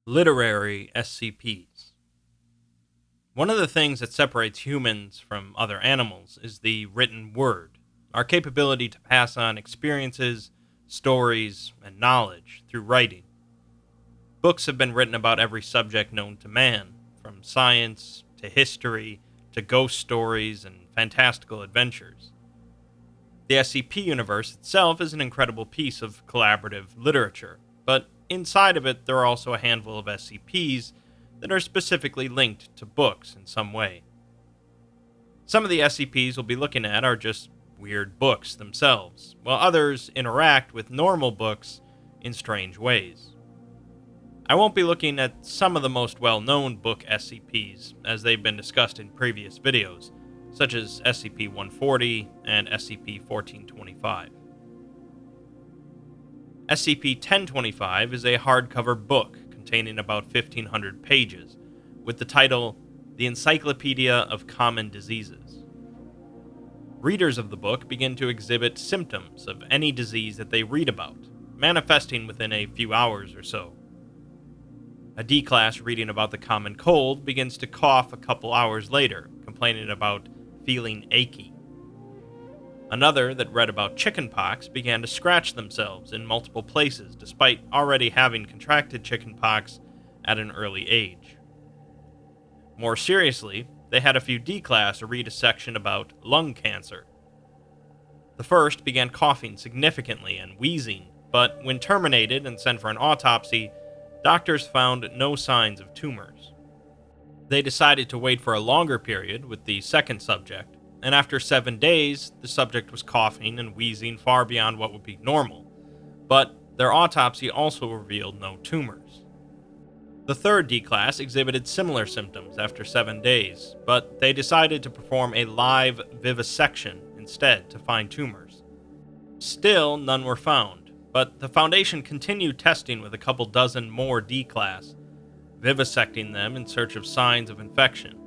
Literary SCPs. One of the things that separates humans from other animals is the written word, our capability to pass on experiences, stories, and knowledge through writing. Books have been written about every subject known to man, from science to history to ghost stories and fantastical adventures. The SCP universe itself is an incredible piece of collaborative literature, but inside of it there are also a handful of SCPs that are specifically linked to books in some way. Some of the SCPs we'll be looking at are just weird books themselves, while others interact with normal books in strange ways. I won't be looking at some of the most well-known book SCPs, as they've been discussed in previous videos, such as SCP-140 and SCP-1425. SCP-1025 is a hardcover book containing about 1,500 pages, with the title The Encyclopedia of Common Diseases. Readers of the book begin to exhibit symptoms of any disease that they read about, manifesting within a few hours or so. A D-class reading about the common cold begins to cough a couple hours later, complaining about feeling achy. Another that read about chickenpox began to scratch themselves in multiple places despite already having contracted chickenpox at an early age. More seriously, they had a few D-class read a section about lung cancer. The first began coughing significantly and wheezing, but when terminated and sent for an autopsy, doctors found no signs of tumors. They decided to wait for a longer period with the second subject, and after 7 days, the subject was coughing and wheezing far beyond what would be normal, but their autopsy also revealed no tumors. The third D-class exhibited similar symptoms after 7 days, but they decided to perform a live vivisection instead to find tumors. Still, none were found, but the Foundation continued testing with a couple dozen more D-class, vivisecting them in search of signs of infection.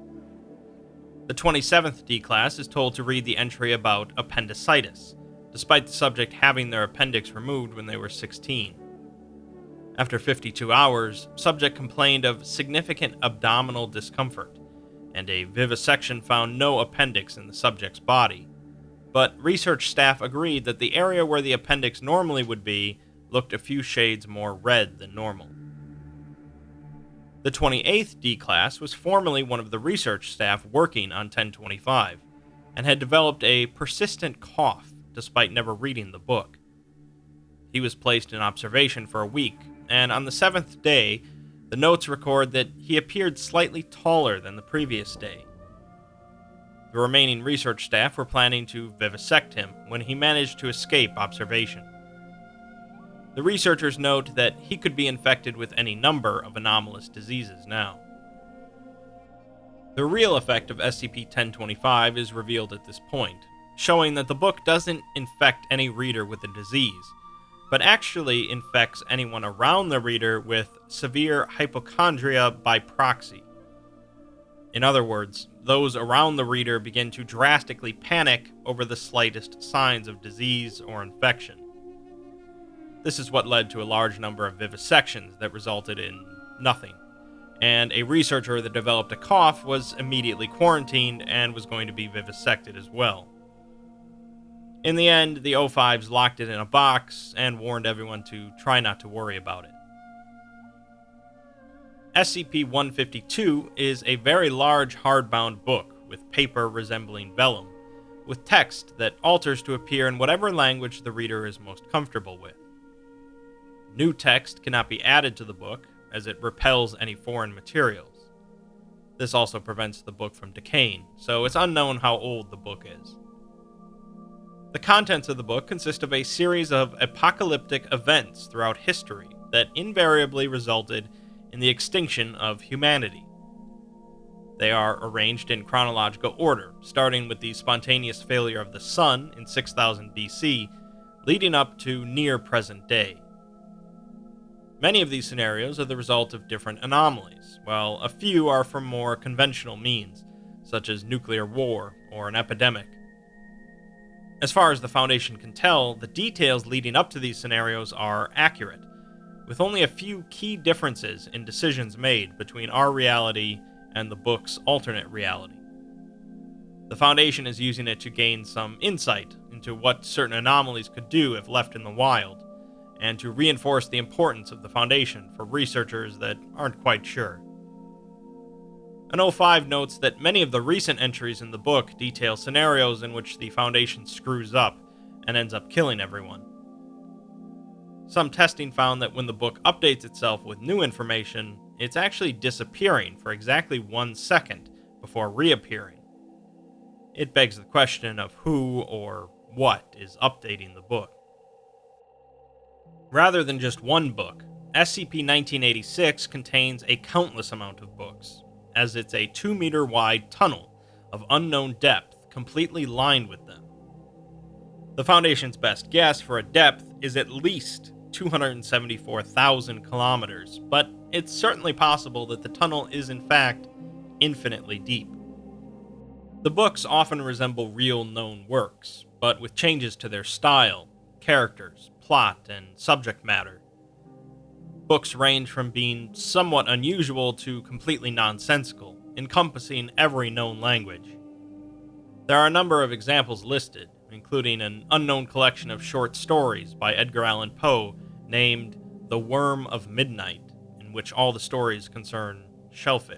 The 27th D-class is told to read the entry about appendicitis, despite the subject having their appendix removed when they were 16. After 52 hours, subject complained of significant abdominal discomfort, and a vivisection found no appendix in the subject's body. But research staff agreed that the area where the appendix normally would be looked a few shades more red than normal. The 28th D-class was formerly one of the research staff working on 1025, and had developed a persistent cough despite never reading the book. He was placed in observation for a week, and on the 7th day, the notes record that he appeared slightly taller than the previous day. The remaining research staff were planning to vivisect him when he managed to escape observation. The researchers note that he could be infected with any number of anomalous diseases now. The real effect of SCP-1025 is revealed at this point, showing that the book doesn't infect any reader with a disease, but actually infects anyone around the reader with severe hypochondria by proxy. In other words, those around the reader begin to drastically panic over the slightest signs of disease or infection. This is what led to a large number of vivisections that resulted in nothing, and a researcher that developed a cough was immediately quarantined and was going to be vivisected as well. In the end, the O5s locked it in a box and warned everyone to try not to worry about it. SCP-152 is a very large hardbound book with paper resembling vellum, with text that alters to appear in whatever language the reader is most comfortable with. New text cannot be added to the book, as it repels any foreign materials. This also prevents the book from decaying, so it's unknown how old the book is. The contents of the book consist of a series of apocalyptic events throughout history that invariably resulted in the extinction of humanity. They are arranged in chronological order, starting with the spontaneous failure of the Sun in 6000 BC, leading up to near present day. Many of these scenarios are the result of different anomalies, while a few are from more conventional means, such as nuclear war or an epidemic. As far as the Foundation can tell, the details leading up to these scenarios are accurate, with only a few key differences in decisions made between our reality and the book's alternate reality. The Foundation is using it to gain some insight into what certain anomalies could do if left in the wild, and to reinforce the importance of the Foundation for researchers that aren't quite sure. An O5 notes that many of the recent entries in the book detail scenarios in which the Foundation screws up and ends up killing everyone. Some testing found that when the book updates itself with new information, it's actually disappearing for exactly 1 second before reappearing. It begs the question of who or what is updating the book. Rather than just one book, SCP-1986 contains a countless amount of books, as it's a 2-meter wide tunnel of unknown depth completely lined with them. The Foundation's best guess for a depth is at least 274,000 kilometers, but it's certainly possible that the tunnel is in fact infinitely deep. The books often resemble real known works, but with changes to their style, characters, plot, and subject matter. Books range from being somewhat unusual to completely nonsensical, encompassing every known language. There are a number of examples listed, including an unknown collection of short stories by Edgar Allan Poe named The Worm of Midnight, in which all the stories concern shellfish.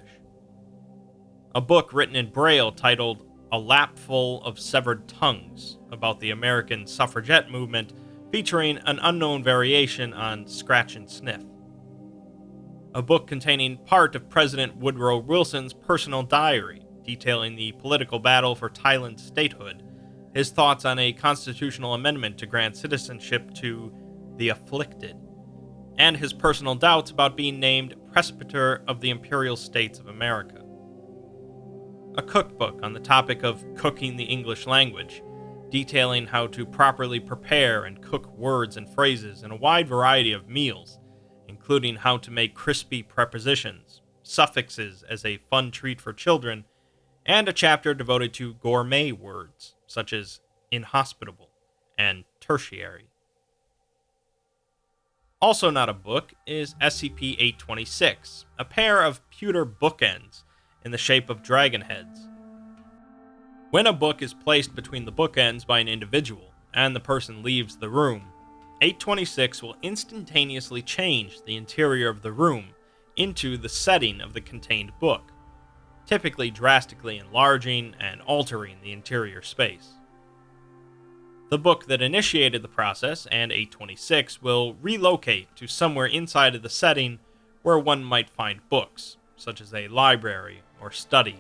A book written in Braille titled A Lapful of Severed Tongues, about the American suffragette movement, featuring an unknown variation on scratch and sniff. A book containing part of President Woodrow Wilson's personal diary, detailing the political battle for Thailand's statehood, his thoughts on a constitutional amendment to grant citizenship to the afflicted, and his personal doubts about being named Presbyter of the Imperial States of America. A cookbook on the topic of cooking the English language, detailing how to properly prepare and cook words and phrases in a wide variety of meals, including how to make crispy prepositions, suffixes as a fun treat for children, and a chapter devoted to gourmet words, such as inhospitable and tertiary. Also not a book is SCP-826, a pair of pewter bookends in the shape of dragon heads. When a book is placed between the bookends by an individual, and the person leaves the room, 826 will instantaneously change the interior of the room into the setting of the contained book, typically drastically enlarging and altering the interior space. The book that initiated the process, and 826, will relocate to somewhere inside of the setting where one might find books, such as a library or study.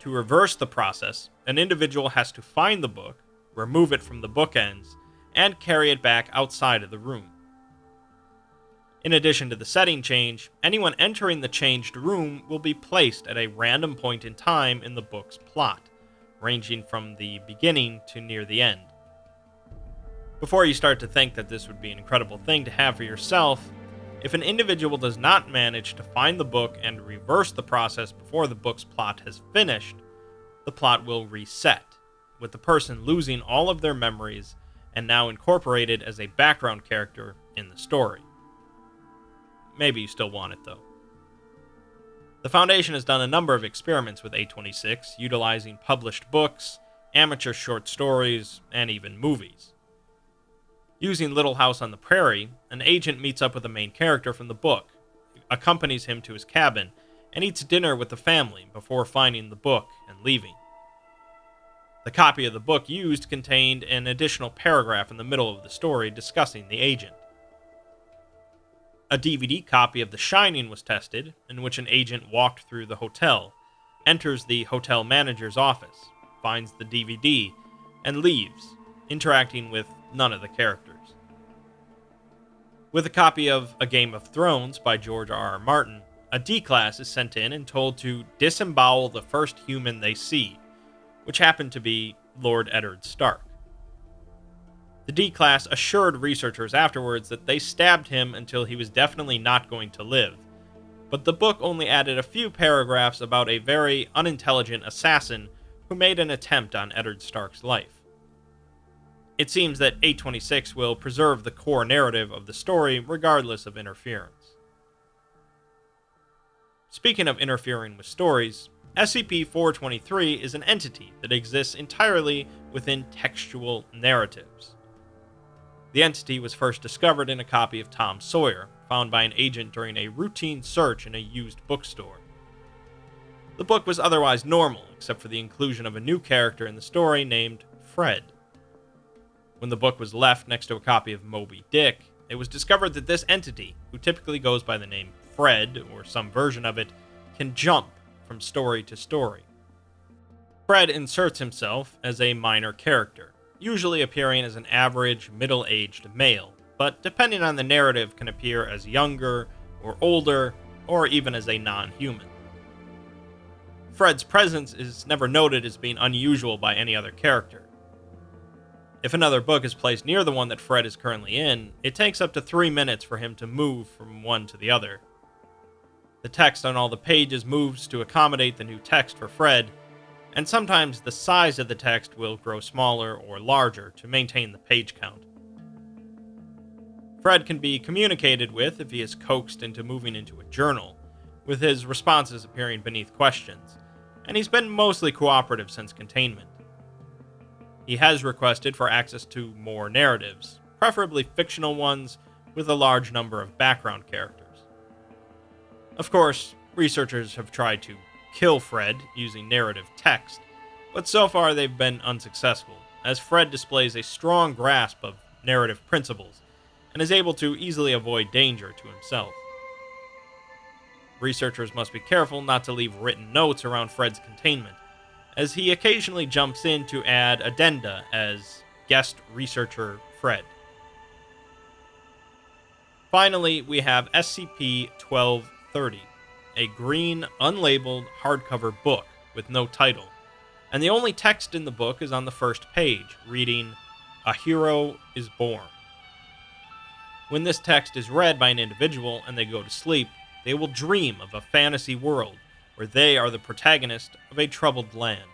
To reverse the process, an individual has to find the book, remove it from the bookends, and carry it back outside of the room. In addition to the setting change, anyone entering the changed room will be placed at a random point in time in the book's plot, ranging from the beginning to near the end. Before you start to think that this would be an incredible thing to have for yourself, if an individual does not manage to find the book and reverse the process before the book's plot has finished, the plot will reset, with the person losing all of their memories and now incorporated as a background character in the story. Maybe you still want it, though. The Foundation has done a number of experiments with 826, utilizing published books, amateur short stories, and even movies. Using Little House on the Prairie, an agent meets up with the main character from the book, accompanies him to his cabin, and eats dinner with the family before finding the book and leaving. The copy of the book used contained an additional paragraph in the middle of the story discussing the agent. A DVD copy of The Shining was tested, in which an agent walked through the hotel, enters the hotel manager's office, finds the DVD, and leaves, interacting with none of the characters. With a copy of A Game of Thrones by George R.R. Martin, a D-Class is sent in and told to disembowel the first human they see, which happened to be Lord Eddard Stark. The D-Class assured researchers afterwards that they stabbed him until he was definitely not going to live, but the book only added a few paragraphs about a very unintelligent assassin who made an attempt on Eddard Stark's life. It seems that 826 will preserve the core narrative of the story regardless of interference. Speaking of interfering with stories, SCP-423 is an entity that exists entirely within textual narratives. The entity was first discovered in a copy of Tom Sawyer, found by an agent during a routine search in a used bookstore. The book was otherwise normal, except for the inclusion of a new character in the story named Fred. When the book was left next to a copy of Moby Dick, it was discovered that this entity, who typically goes by the name Fred, or some version of it, can jump from story to story. Fred inserts himself as a minor character, usually appearing as an average, middle-aged male, but depending on the narrative can appear as younger, or older, or even as a non-human. Fred's presence is never noted as being unusual by any other character. If another book is placed near the one that Fred is currently in, it takes up to 3 minutes for him to move from one to the other. The text on all the pages moves to accommodate the new text for Fred, and sometimes the size of the text will grow smaller or larger to maintain the page count. Fred can be communicated with if he is coaxed into moving into a journal, with his responses appearing beneath questions, and he's been mostly cooperative since containment. He has requested for access to more narratives, preferably fictional ones with a large number of background characters. Of course, researchers have tried to kill Fred using narrative text, but so far they've been unsuccessful, as Fred displays a strong grasp of narrative principles and is able to easily avoid danger to himself. Researchers must be careful not to leave written notes around Fred's containment, as he occasionally jumps in to add addenda as guest researcher Fred. Finally, we have SCP-1230, a green, unlabeled, hardcover book with no title, and the only text in the book is on the first page, reading, "A hero is born." When this text is read by an individual and they go to sleep, they will dream of a fantasy world where they are the protagonist of a troubled land.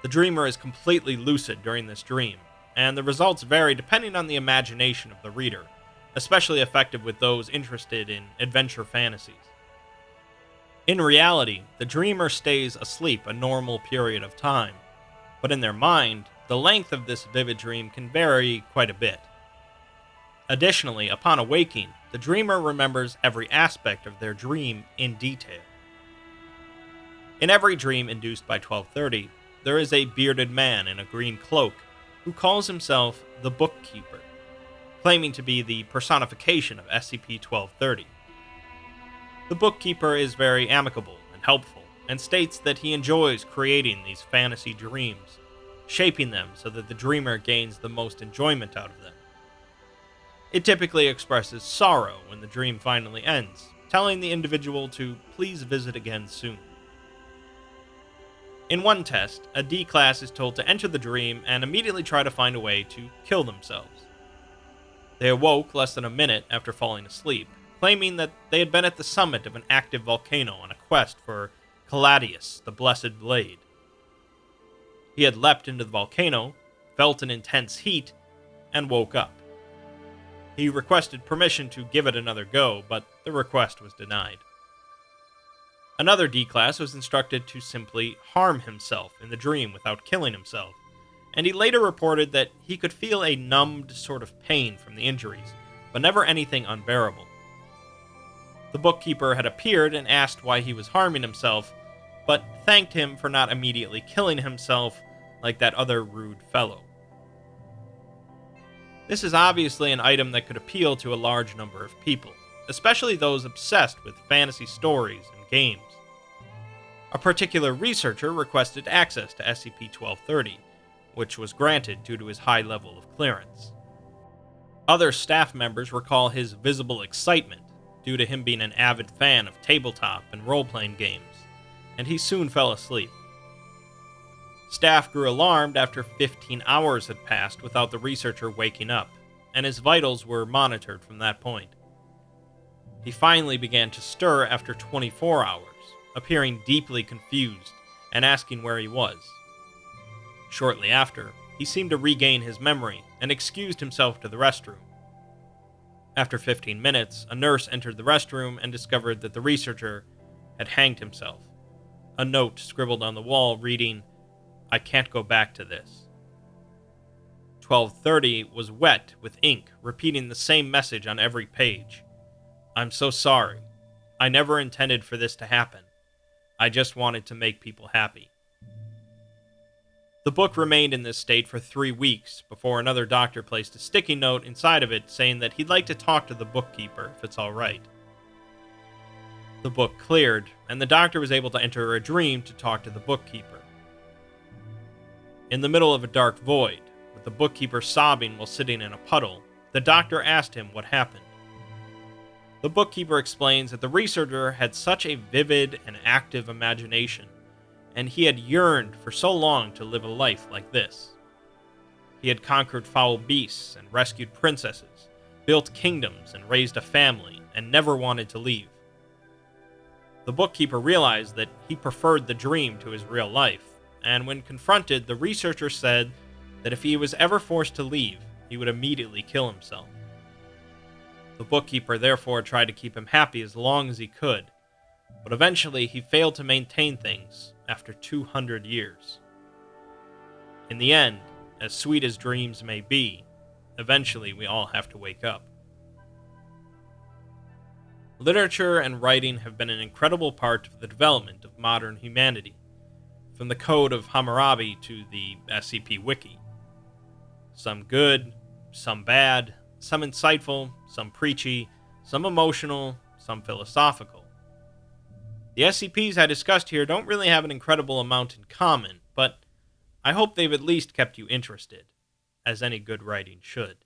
The dreamer is completely lucid during this dream, and the results vary depending on the imagination of the reader, especially effective with those interested in adventure fantasies. In reality, the dreamer stays asleep a normal period of time, but in their mind, the length of this vivid dream can vary quite a bit. Additionally, upon awaking, the dreamer remembers every aspect of their dream in detail. In every dream induced by 1230, there is a bearded man in a green cloak who calls himself the Bookkeeper, claiming to be the personification of SCP-1230. The Bookkeeper is very amicable and helpful, and states that he enjoys creating these fantasy dreams, shaping them so that the dreamer gains the most enjoyment out of them. It typically expresses sorrow when the dream finally ends, telling the individual to please visit again soon. In one test, a D-class is told to enter the dream and immediately try to find a way to kill themselves. They awoke less than a minute after falling asleep, claiming that they had been at the summit of an active volcano on a quest for Caladius, the Blessed Blade. He had leapt into the volcano, felt an intense heat, and woke up. He requested permission to give it another go, but the request was denied. Another D-class was instructed to simply harm himself in the dream without killing himself, and he later reported that he could feel a numbed sort of pain from the injuries, but never anything unbearable. The Bookkeeper had appeared and asked why he was harming himself, but thanked him for not immediately killing himself like that other rude fellow. This is obviously an item that could appeal to a large number of people, especially those obsessed with fantasy stories and games. A particular researcher requested access to SCP-1230, which was granted due to his high level of clearance. Other staff members recall his visible excitement due to him being an avid fan of tabletop and role-playing games, and he soon fell asleep. Staff grew alarmed after 15 hours had passed without the researcher waking up, and his vitals were monitored from that point. He finally began to stir after 24 hours, appearing deeply confused and asking where he was. Shortly after, he he seemed to regain his memory and excused himself to the restroom. After 15 minutes, a nurse entered the restroom and discovered that the researcher had hanged himself. A note scribbled on the wall reading, "I can't go back to this." 1230 was wet with ink, repeating the same message on every page. "I'm so sorry. I never intended for this to happen. I just wanted to make people happy." The book remained in this state for 3 weeks before another doctor placed a sticky note inside of it saying that he'd like to talk to the bookkeeper if it's alright. The book cleared, and the doctor was able to enter a dream to talk to the bookkeeper. In the middle of a dark void, with the bookkeeper sobbing while sitting in a puddle, the doctor asked him what happened. The bookkeeper explains that the researcher had such a vivid and active imagination, and he had yearned for so long to live a life like this. He had conquered foul beasts and rescued princesses, built kingdoms and raised a family, and never wanted to leave. The bookkeeper realized that he preferred the dream to his real life, and when confronted, the researcher said that if he was ever forced to leave, he would immediately kill himself. The bookkeeper therefore tried to keep him happy as long as he could, but eventually he failed to maintain things after 200 years. In the end, as sweet as dreams may be, eventually we all have to wake up. Literature and writing have been an incredible part of the development of modern humanity, from the Code of Hammurabi to the SCP Wiki. Some good, some bad, some insightful, some preachy, some emotional, some philosophical. The SCPs I discussed here don't really have an incredible amount in common, but I hope they've at least kept you interested, as any good writing should.